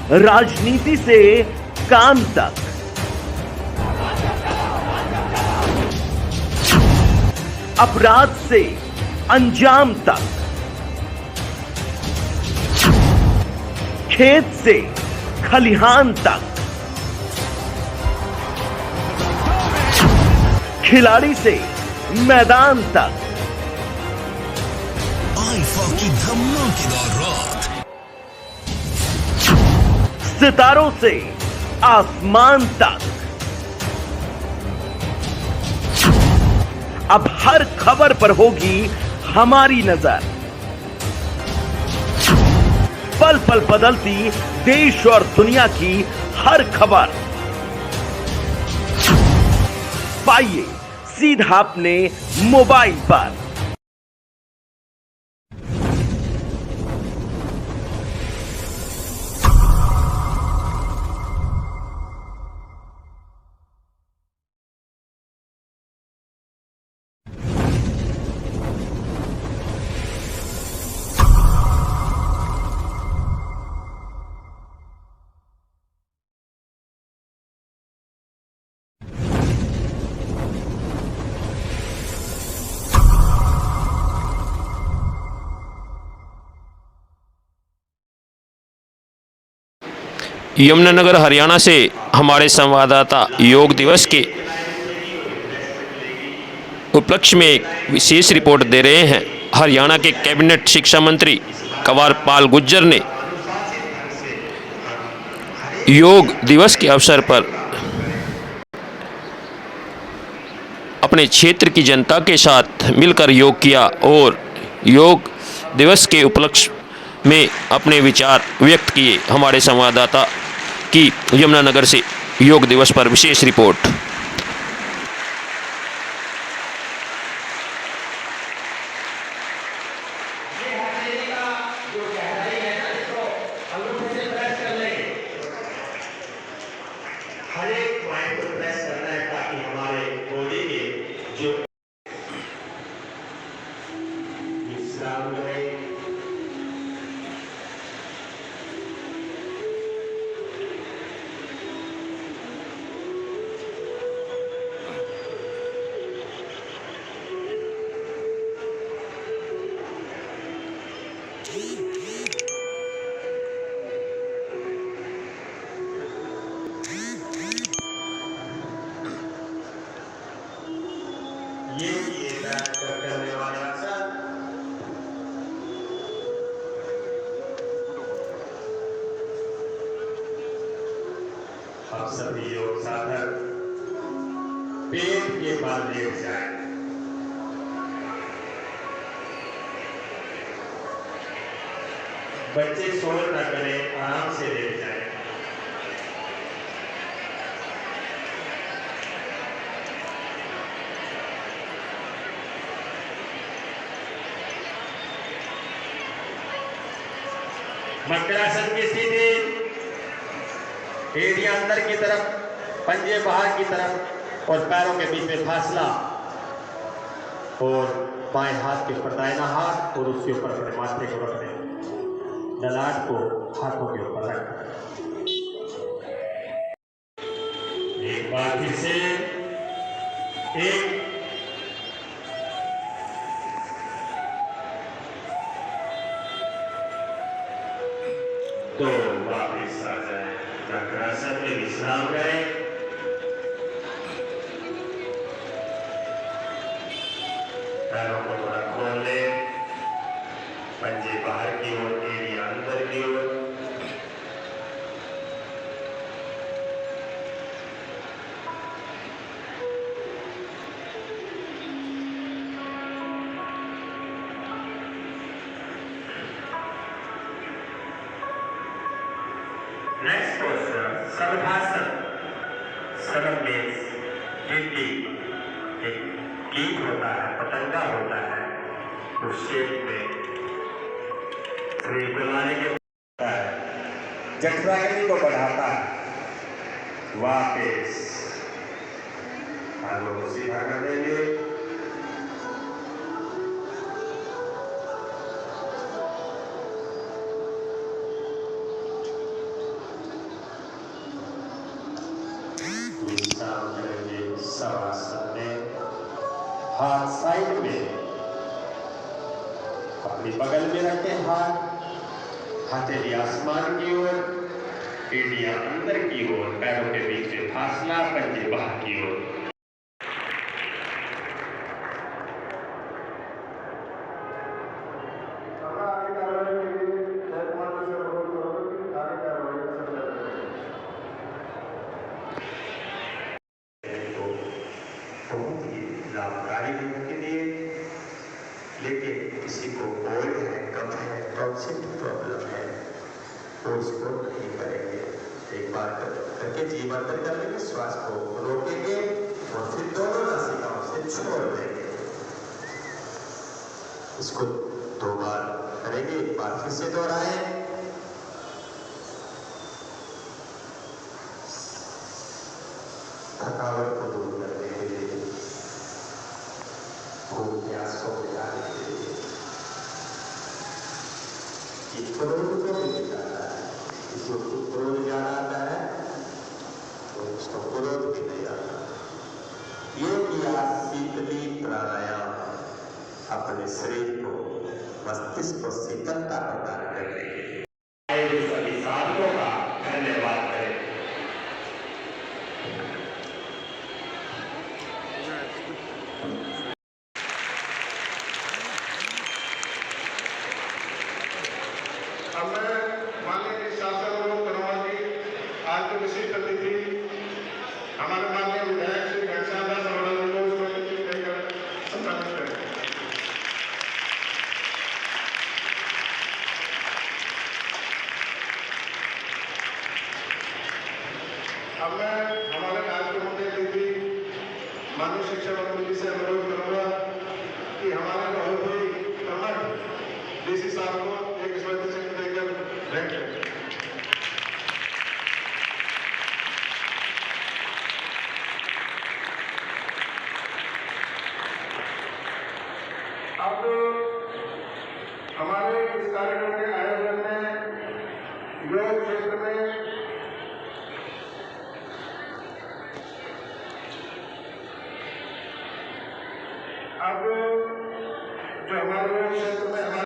राजनीति से काम तक, अपराध से अंजाम तक, खेत से खलिहान तक, खिलाड़ी से मैदान तक, आईफा की धमाकेदार रात, सितारों से आसमान तक, अब हर खबर पर होगी हमारी नजर। पल पल बदलती देश और दुनिया की हर खबर पाइए सीधा अपने मोबाइल पर। यमुनानगर हरियाणा से हमारे संवाददाता योग दिवस के उपलक्ष्य में एक विशेष रिपोर्ट दे रहे हैं। हरियाणा के कैबिनेट शिक्षा मंत्री कंवरपाल गुर्जर ने योग दिवस के अवसर पर अपने क्षेत्र की जनता के साथ मिलकर योग किया और योग दिवस के उपलक्ष्य में अपने विचार व्यक्त किए। हमारे संवाददाता की यमुनानगर से योग दिवस पर विशेष रिपोर्ट। आप सभी योग साधक पेट के बल लेट जाए। बच्चे शोर न करें, आराम से लेट जाए। मकरासन की स्थिति, एड़ियां अंदर की तरफ, पंजे बाहर की तरफ और पैरों के बीच में फासला, और बाएं हाथ के ऊपर दाहिना हाथ और उसके ऊपर अपने माथे को रख दें, ललाट को हाथों के ऊपर रख। एक बार फिर से, एक तो वापिस आ जाए, चक्रासन में विश्राम करें। पैरों को थोड़ा खोल लें, पंजे बाहर की ओर, एड़ियां अंदर की ओर। Next poster सर्वासन। सरल में गिनती एक कीट होता है, पतंगा होता है, उस शेप में शरीर को लाने के होता है, जठराग्नि को बढ़ाता है। वापिस आलू को सीधा कर देंगे। अपनी बगल में रखें हाथ, हथेली आसमान की ओर, एड़ियां अंदर की ओर, पैरों के बीच में फासला, पंजे बाहर की ओर। बहुत ही लाभकारी लोगों के लिए, लेकिन किसी को कोल्ड है, कफ है, टॉक्सिक प्रॉब्लम है, तो इसको नहीं करेंगे। एक बार करके जीवन कर लेंगे, श्वास को रोकेंगे और फिर दोनों नासिकाओं से छोड़ देंगे। इसको 2 बार करेंगे, एक बार फिर से दोहराएं। थकावट को दूर करने के लिए, भूख प्यास को मिटाने के लिए, क्रोध को भी मिटाता है। किसी को क्रोध ज्यादा आता है तो उसको क्रोध भी नहीं आता। ये किया शीतली प्राणायाम अपने शरीर को, मस्तिष्क को शीतलता प्रदान करने के लिए। सभी साधकों का धन्यवाद करें। अब मैं माननीय शासन और करोड़ा की आज की विशिष्ट अतिथि हमारे माननीय विधायक श्री घनश्याम दास अरोड़ा जी को देकर सम्मानित करें। अब मैं हमारे आज के मुख्य अतिथि माननीय शिक्षा मंत्री जी से अनुरोध करूंगा कि हमारे बहुत ही कर्मठ डीसी साहब को एक स्मृति चिन्ह देकर भेंट करें। अब हमारे इस कार्यक्रम के आयोजन में योग क्षेत्र में अब जो हमारे योग क्षेत्र में हमारे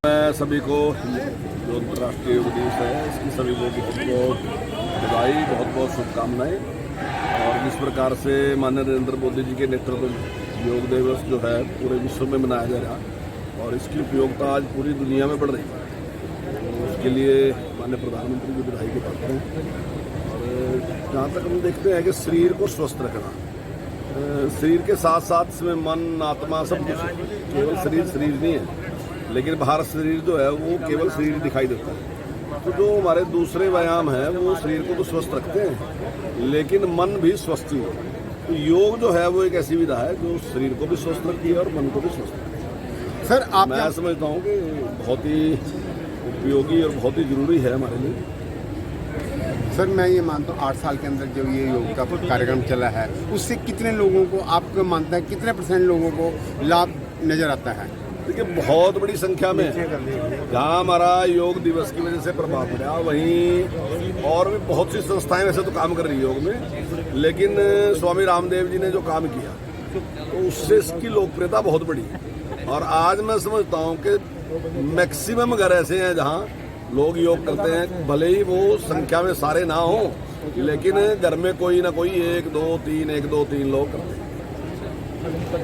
मैं सभी को जो अंतर्राष्ट्रीय योग दिवस है इसकी सभी को बहुत बहुत बधाई, बहुत बहुत शुभकामनाएं। और जिस प्रकार से माननीय नरेंद्र मोदी जी के नेतृत्व में योग दिवस जो है पूरे विश्व में मनाया जा रहा और इसकी उपयोगिता आज पूरी दुनिया में बढ़ रही है, तो उसके लिए माननीय प्रधानमंत्री की बधाई के पात्र हैं। और जहाँ तक हम देखते हैं कि शरीर को स्वस्थ रखना, शरीर के साथ साथ इसमें मन, आत्मा सब कुछ, केवल शरीर नहीं है, लेकिन बाहर शरीर जो है वो केवल शरीर दिखाई देता है। तो जो हमारे दूसरे व्यायाम हैं वो शरीर को तो स्वस्थ रखते हैं, लेकिन मन भी स्वस्थ ही हो। तो योग जो है वो एक ऐसी विधा है जो शरीर को भी स्वस्थ रखती है और मन को भी स्वस्थ रखती है। सर आप मैं समझता हूँ कि बहुत ही उपयोगी और बहुत ही ज़रूरी है हमारे लिए। सर मैं ये मानता हूँ 8 साल के अंदर जो ये योग का कार्यक्रम चला है उससे कितने लोगों को आपको मानता है कितने % लोगों को लाभ नज़र आता है? देखिए बहुत बड़ी संख्या में जहाँ हमारा योग दिवस की वजह से प्रभाव पड़ा वहीं और भी बहुत सी संस्थाएं वैसे तो काम कर रही है योग में, लेकिन स्वामी रामदेव जी ने जो काम किया तो उससे इसकी लोकप्रियता बहुत बढ़ी। और आज मैं समझता हूँ कि मैक्सिमम घर ऐसे हैं जहाँ लोग योग करते हैं, भले ही वो संख्या में सारे ना हो लेकिन घर में कोई ना कोई 1 2 3 लोग करते हैं।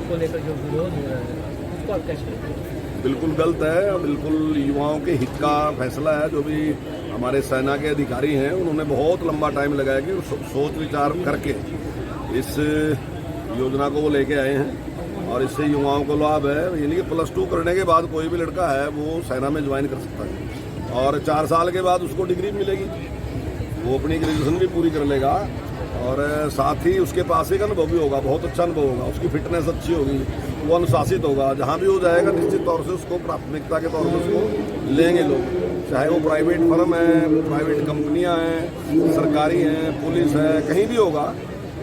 को लेकर जो विरोध हो रहा है उसको आप कैसे? बिल्कुल गलत है, बिल्कुल युवाओं के हित का फैसला है। जो भी हमारे सेना के अधिकारी हैं उन्होंने बहुत लंबा टाइम लगाया कि सोच विचार करके इस योजना को वो लेके आए हैं और इससे युवाओं को लाभ है। यानी कि +2 करने के बाद कोई भी लड़का है वो सेना में ज्वाइन कर सकता है और 4 साल के बाद उसको डिग्री मिलेगी, वो अपनी ग्रेजुएशन भी पूरी कर लेगा और साथ ही उसके पास एक अनुभव भी होगा, बहुत अच्छा अनुभव होगा, उसकी फिटनेस अच्छी होगी, वो अनुशासित होगा। जहाँ भी वो जाएगा निश्चित तौर से उसको प्राथमिकता के तौर पर उसको लेंगे लोग, चाहे वो प्राइवेट फर्म है, प्राइवेट कंपनियाँ हैं, सरकारी हैं, पुलिस है, कहीं भी होगा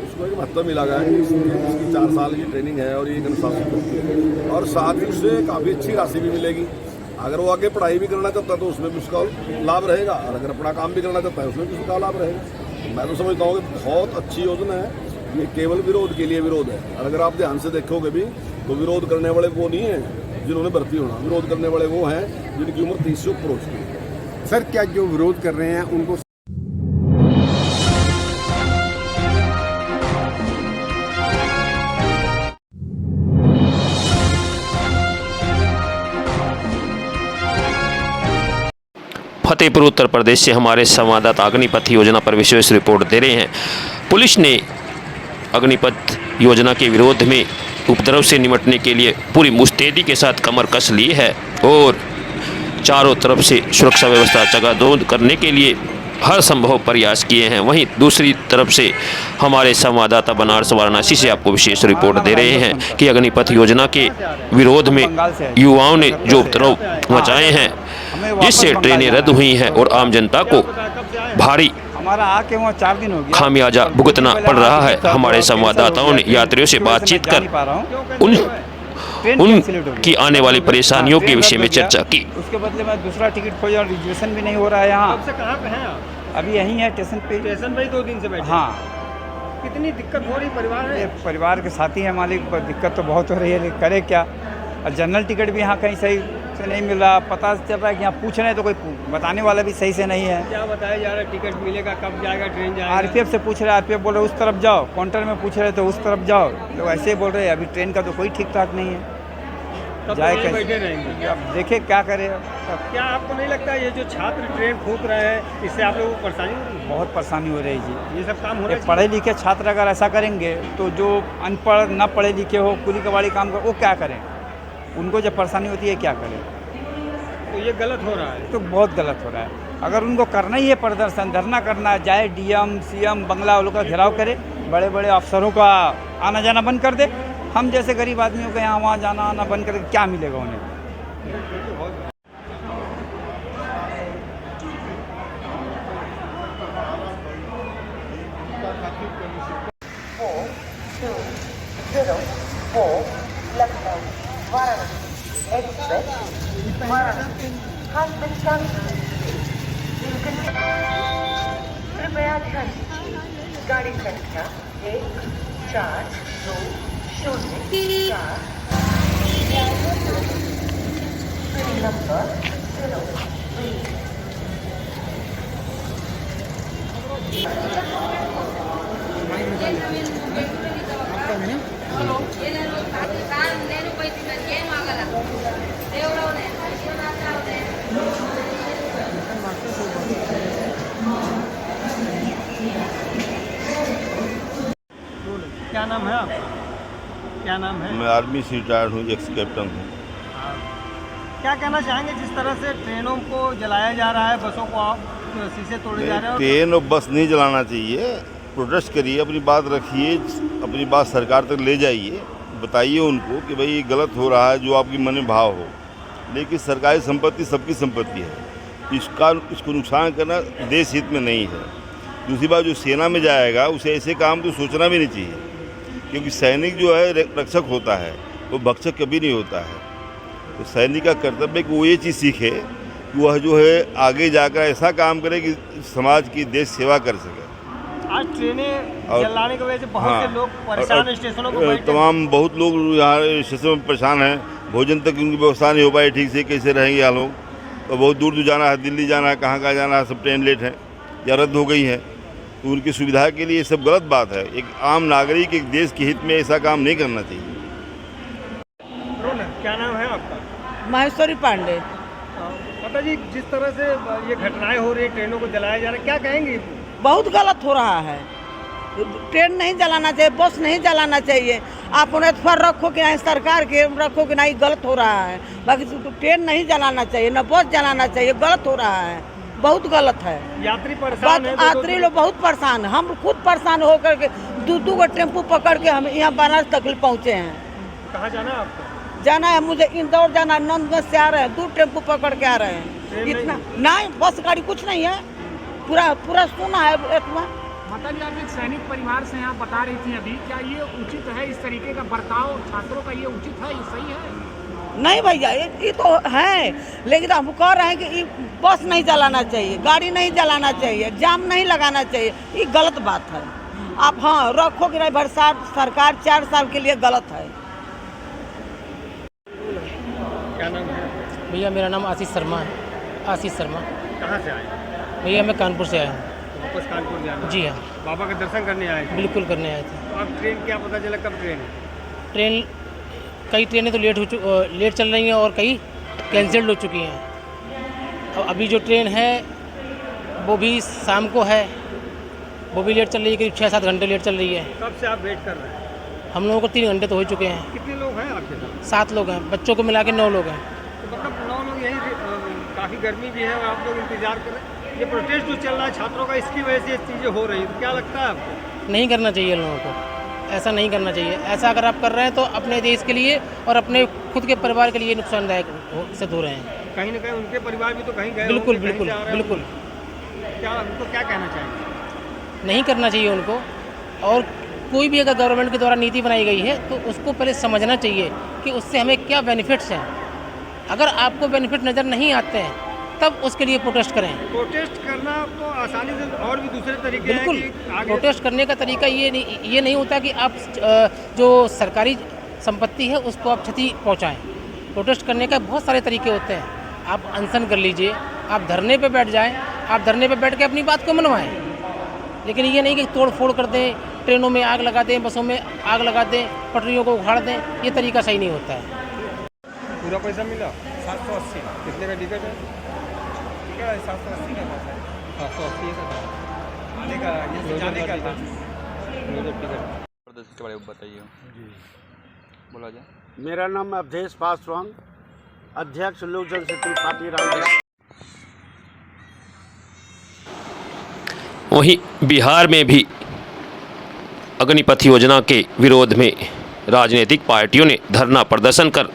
उसको एक महत्व मिला गया है कि इसकी 4 साल की ट्रेनिंग है और ये एक अनुशासित होगी और साथ ही उससे काफ़ी अच्छी राशि भी मिलेगी। अगर वो आगे पढ़ाई भी करना चाहता है तो उसमें भी उसका लाभ रहेगा और अगर अपना काम भी करना चाहता है उसमें भी उसका लाभ रहेगा। मैं तो समझता हूँ कि बहुत अच्छी योजना है। ये केवल विरोध के लिए विरोध है और अगर आप ध्यान से देखोगे भी तो विरोध करने वाले वो नहीं हैं जिन्होंने भर्ती होना, विरोध करने वाले वो हैं जिनकी उम्र 30 से ऊपर हो चुकी है। सर क्या जो विरोध कर रहे हैं उनको फतेहपुर उत्तर प्रदेश से हमारे संवाददाता अग्निपथ योजना पर विशेष रिपोर्ट दे रहे हैं। पुलिस ने अग्निपथ योजना के विरोध में उपद्रव से निपटने के लिए पूरी मुस्तैदी के साथ कमर कस ली है और चारों तरफ से सुरक्षा व्यवस्था चकाचौंध करने के लिए हर संभव प्रयास किए हैं। वहीं दूसरी तरफ से हमारे संवाददाता बनारस वाराणसी से आपको विशेष रिपोर्ट दे रहे हैं कि अग्निपथ योजना के विरोध में युवाओं ने जो उपद्रव मचाए हैं जिससे ट्रेनें रद्द हुई हैं और आम जनता को भारी हमारा आके वहाँ 4 दिन हो गया, खामियाजा भुगतना पड़ रहा है। हमारे संवाददाताओं ने यात्रियों से बातचीत कर उनकी आने वाली परेशानियों के विषय में चर्चा की। उसके बदले में दूसरा टिकट खोजा, रिजर्वेशन भी नहीं हो रहा है यहाँ। कब से कहाँ पे हैं आप? अभी यहीं है स्टेशन पे। स्टेशन पे ही 2 दिन से बैठे? हाँ। कितनी दिक्कत हो रही परिवार है? परिवार के साथी है मालिक, पर दिक्कत तो बहुत हो रही है, लेकिन करे क्या। और जनरल टिकट भी यहाँ कहीं सही से नहीं मिल रहा। पता चल रहा है कि यहाँ पूछ रहे हैं तो कोई बताने वाला भी सही से नहीं है। क्या बताया जा रहा है टिकट मिलेगा, कब जाएगा ट्रेन जाएगा? आरपीएफ से पूछ रहे, आरपीएफ बोल रहे उस तरफ जाओ, काउंटर में पूछ रहे तो उस तरफ जाओ, लोग ऐसे ही बोल रहे हैं। अभी ट्रेन का तो कोई ठीक ठाक नहीं है, जाए कैसे? बैठे रहेंगे। अब देखे क्या करे। क्या आपको नहीं लगता ये जो छात्र ट्रेन फूंक रहे हैं इससे आप लोगों को परेशानी हो रही है? बहुत परेशानी हो रही है जी। ये सब काम हो रहा है? पढ़े लिखे छात्र अगर ऐसा करेंगे तो जो अनपढ़ न पढ़े लिखे हो, कुली कबाड़ी काम कर, वो क्या करें? उनको जब परेशानी होती है क्या करें? तो ये गलत हो रहा है। तो बहुत गलत हो रहा है। अगर उनको करना ही है प्रदर्शन, धरना करना है, जाए डीएम सीएम बंगला वालों का घेराव करे, बड़े बड़े अफसरों का आना जाना बंद कर दे। हम जैसे गरीब आदमियों का यहाँ वहाँ जाना आना बंद करके क्या मिलेगा उन्हें? कृपया ध्यान दीजिए, गाड़ी संख्या 14204 नंबर क्या नाम है आपका? क्या नाम है? मैं आर्मी से रिटायर्ड हूँ, एक्स कैप्टन हूँ। क्या कहना चाहेंगे जिस तरह से ट्रेनों को जलाया जा रहा है, बसों को शीशे तोड़े जा रहे हैं? ट्रेन और बस नहीं जलाना चाहिए, प्रोटेस्ट करिए, अपनी बात रखिए, अपनी बात सरकार तक ले जाइए, बताइए उनको कि भाई ये गलत हो रहा है, जो आपकी मन में भाव हो। लेकिन सरकारी संपत्ति सबकी संपत्ति है, इसको नुकसान करना देश हित में नहीं है। दूसरी बात, जो सेना में जाएगा उसे ऐसे काम तो सोचना भी नहीं चाहिए, क्योंकि सैनिक जो है रक्षक होता है, वो भक्षक कभी नहीं होता है। तो सैनिक का कर्तव्य है कि वो ये चीज़ सीखे कि वह जो है आगे जाकर ऐसा काम करे कि समाज की देश सेवा कर सके। आज ट्रेनें जलाने की वजह से बहुत से लोग परेशान हैं, स्टेशनों को बैठे तमाम बहुत लोग यहाँ स्टेशन में परेशान हैं। भोजन तक उनकी व्यवस्था नहीं हो पाई ठीक से, कैसे रहेंगे यहाँ लोग। और बहुत दूर दूर जाना है, दिल्ली जाना है, कहाँ जाना है, सब ट्रेन लेट है या रद्द हो गई है। तो उनकी सुविधा के लिए ये सब गलत बात है। एक आम नागरिक एक देश के हित में ऐसा काम नहीं करना चाहिए। क्या नाम है आपका? महेश्वरी पांडे। माता जी, जिस तरह से ये घटनाएं हो रही है, ट्रेनों को जलाया जा रहा है, क्या कहेंगे? बहुत गलत हो रहा है। ट्रेन नहीं जलाना चाहिए, बस नहीं जलाना चाहिए। आप उन्हें पर रखो कि नहीं, सरकार के रखो कि नहीं, गलत हो रहा है। बाकी ट्रेन नहीं जलाना चाहिए, न बस जलाना चाहिए, गलत हो रहा है, बहुत गलत है। यात्री परेशान है, यात्री लोग बहुत परेशान है। हम खुद परेशान होकर के दो को टेम्पू पकड़ के हम यहाँ बनारस तक पहुँचे हैं। कहाँ जाना है आपको? जाना है मुझे, इंदौर जाना, नंदगंज से आ रहे हैं, 2 टेम्पू पकड़ के आ रहे हैं। इतना नहीं, बस गाड़ी कुछ नहीं है, पूरा सुना है इतना। माता जी, आप एक सैनिक परिवार से यहाँ बता रही थी अभी, क्या ये उचित है? इस तरीके का बर्ताव छात्रों का ये उचित है, ये सही है? नहीं भैया, ये तो है, लेकिन हम कह रहे हैं कि बस नहीं जलाना चाहिए, गाड़ी नहीं जलाना चाहिए, जाम नहीं लगाना चाहिए, ये गलत बात है। आप हाँ रखो कि नहीं, बरसात सरकार 4 साल के लिए गलत है। क्या नाम है भैया? मेरा नाम आशीष शर्मा है। आशीष शर्मा। कहाँ से आए? भैया मैं कानपुर से आया हूँ। वापस कानपुर जाना? जी हाँ। बाबा का दर्शन करने आए थे? बिल्कुल करने आए थे। तो अब ट्रेन क्या पता चला, कब ट्रेन? ट्रेन कई ट्रेनें तो लेट चल रही हैं और कई कैंसिल्ड हो चुकी हैं। अब अभी जो ट्रेन है वो भी शाम को है, वो भी लेट चल रही है, करीब 6-7 घंटे लेट चल रही है। कब से आप वेट कर रहे हैं? हम लोगों को 3 घंटे तो हो चुके हैं। कितने लोग हैं आपके साथ? 7 लोग हैं, बच्चों को मिला के 9 लोग हैं। तो मतलब 9 लोग यही, काफ़ी गर्मी भी है और आप लोग इंतजार कर रहे हैं। ये प्रोटेस्ट जो चल रहा है छात्रों का, इसकी वजह से ये चीज़ें हो रही है, तो क्या लगता है आपको? नहीं करना चाहिए लोगों को, ऐसा नहीं करना चाहिए। ऐसा अगर आप कर रहे हैं तो अपने देश के लिए और अपने खुद के परिवार के लिए नुकसानदायक सिद्ध हो रहे हैं। कहीं ना कहीं उनके परिवार भी तो कहीं गए। बिल्कुल बिल्कुल बिल्कुल। क्या उनको क्या कहना चाहिए? नहीं करना चाहिए उनको। और कोई भी अगर गवर्नमेंट के द्वारा नीति बनाई गई है तो उसको पहले समझना चाहिए कि उससे हमें क्या बेनिफिट्स हैं। अगर आपको बेनिफिट नज़र नहीं आते हैं तब उसके लिए प्रोटेस्ट करें। प्रोटेस्ट करना तो आसानी से और भी दूसरे तरीके बिल्कुल हैं कि प्रोटेस्ट करने का तरीका ये नहीं होता कि आप जो सरकारी संपत्ति है उसको आप क्षति पहुंचाएं। प्रोटेस्ट करने का बहुत सारे तरीके होते हैं। आप अनशन कर लीजिए, आप धरने पे बैठ जाएं, आप धरने पे बैठ के अपनी बात को मनवाएं, लेकिन ये नहीं कि तोड़ फोड़ कर दें, ट्रेनों में आग लगा दें, बसों में आग लगा दें, पटरियों को उखाड़ दें। ये तरीका सही नहीं होता है। पूरा पैसा मिला? 780। कितने का टिकट है? टिकट है 780 का पैसा है। 780 का आने का, ये जाने का था टिकट। प्रदर्शन के बारे में बताइए जी, बोला जाए। मेरा नाम अवधेश पासवान, अध्यक्ष लोक जनशक्ति पार्टी रामगढ़। वहीं बिहार में भी अग्निपथ योजना के विरोध में राजनीतिक पार्टियों ने धरना प्रदर्शन कर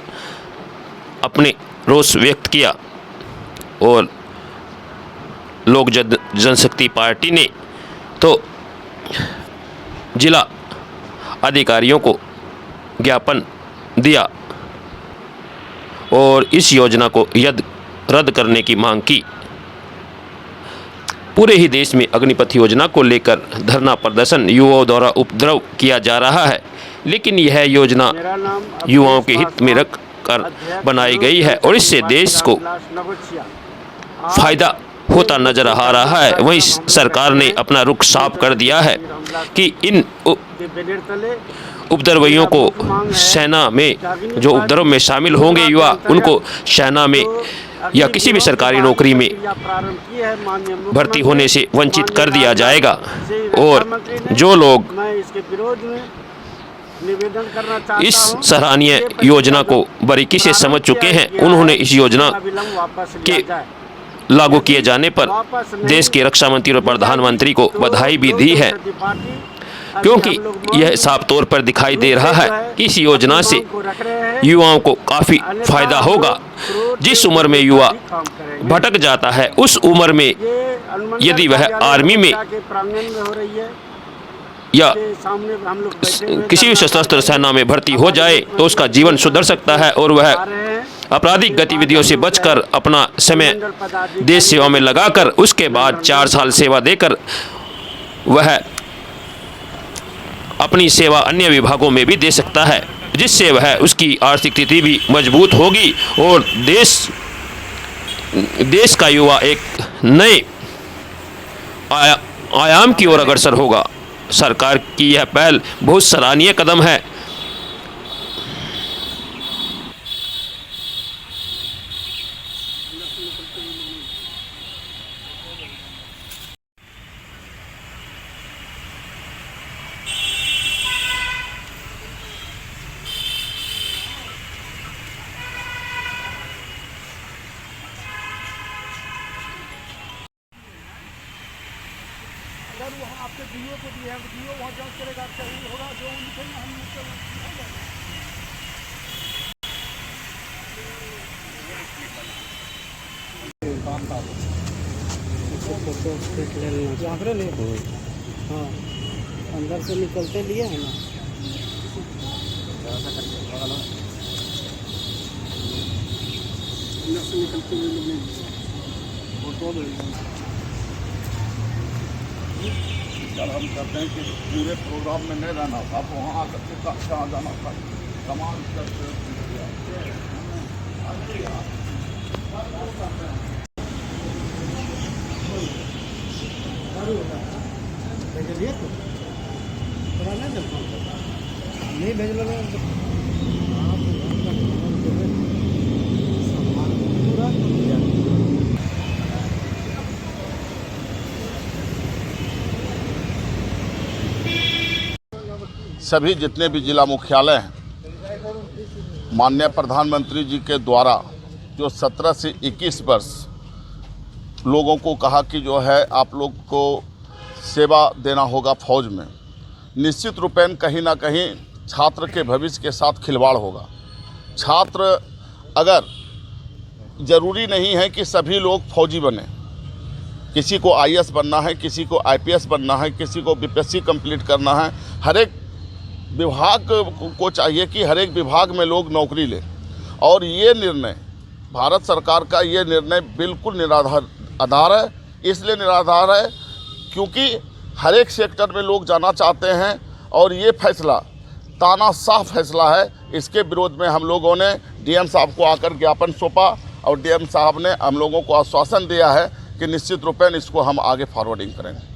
अपने रोष व्यक्त किया और लोक जनशक्ति पार्टी ने तो जिला अधिकारियों को ज्ञापन दिया और इस योजना को रद्द करने की मांग की। पूरे ही देश में अग्निपथ योजना को लेकर धरना प्रदर्शन युवाओं द्वारा उपद्रव किया जा रहा है, लेकिन यह योजना युवाओं के हित में रख कर बनाई गई है और इससे देश को फायदा होता नजर आ रहा है। वहीं सरकार ने अपना रुख साफ कर दिया है कि इन उपद्रवियों को सेना में, जो उपद्रव में शामिल होंगे युवा, उनको सेना में या किसी भी सरकारी नौकरी में भर्ती होने से वंचित कर दिया जाएगा। और जो लोग इस सराहनीय योजना को बारीकी से समझ चुके हैं, उन्होंने इस योजना के लागू किए जाने पर देश के रक्षा मंत्री और प्रधानमंत्री को बधाई भी दी है। क्योंकि यह साफ तौर पर दिखाई दे रहा है कि इस योजना से युवाओं को काफ़ी फायदा होगा। जिस उम्र में युवा भटक जाता है उस उम्र में यदि वह आर्मी में या किसी भी सशस्त्र सेना में भर्ती हो जाए तो उसका जीवन सुधर सकता है और वह आपराधिक गतिविधियों से बचकर अपना समय देश सेवा में लगाकर उसके बाद 4 साल सेवा देकर वह अपनी सेवा अन्य विभागों में भी दे सकता है, जिससे वह उसकी आर्थिक स्थिति भी मजबूत होगी और देश का युवा एक नए आयाम की ओर अग्रसर होगा। सरकार की यह पहल बहुत सराहनीय कदम है। अगर वो आपके डीओ को दिए हैं तो डीओ वहाँ जांच करेगा, सही होगा जो उनके हम हाँ अंदर से निकलते लिए है ना। अंदर से निकलते हुए कल हम कहते हैं कि पूरे प्रोग्राम में नहीं रहना था, तो वहाँ आकर के कहाँ जाना था, कमाल करते नहीं भेज लो सभी जितने भी जिला मुख्यालय हैं, माननीय प्रधानमंत्री जी के द्वारा जो 17 से 21 वर्ष लोगों को कहा कि जो है आप लोग को सेवा देना होगा फौज में, निश्चित रूपेण कहीं ना कहीं छात्र के भविष्य के साथ खिलवाड़ होगा। छात्र अगर ज़रूरी नहीं है कि सभी लोग फौजी बने, किसी को आईएएस बनना है, किसी को आईपीएस बनना है, किसी को बीपीएससी कंप्लीट करना है। हर एक विभाग को चाहिए कि हर एक विभाग में लोग नौकरी लें, और ये निर्णय भारत सरकार का ये निर्णय बिल्कुल निराधार है। इसलिए निराधार है क्योंकि हर एक सेक्टर में लोग जाना चाहते हैं, और ये फैसला तानाशाह फैसला है। इसके विरोध में हम लोगों ने डीएम साहब को आकर ज्ञापन सौंपा, और डीएम साहब ने हम लोगों को आश्वासन दिया है कि निश्चित रूपेण इसको हम आगे फॉरवर्डिंग करेंगे।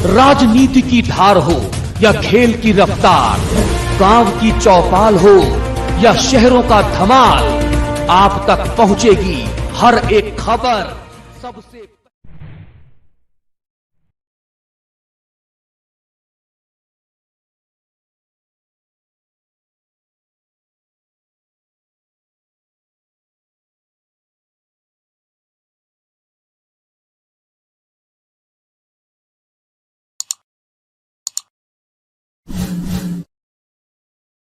राजनीति की धार हो या खेल की रफ्तार, गांव की चौपाल हो या शहरों का धमाल, आप तक पहुंचेगी हर एक खबर सबसे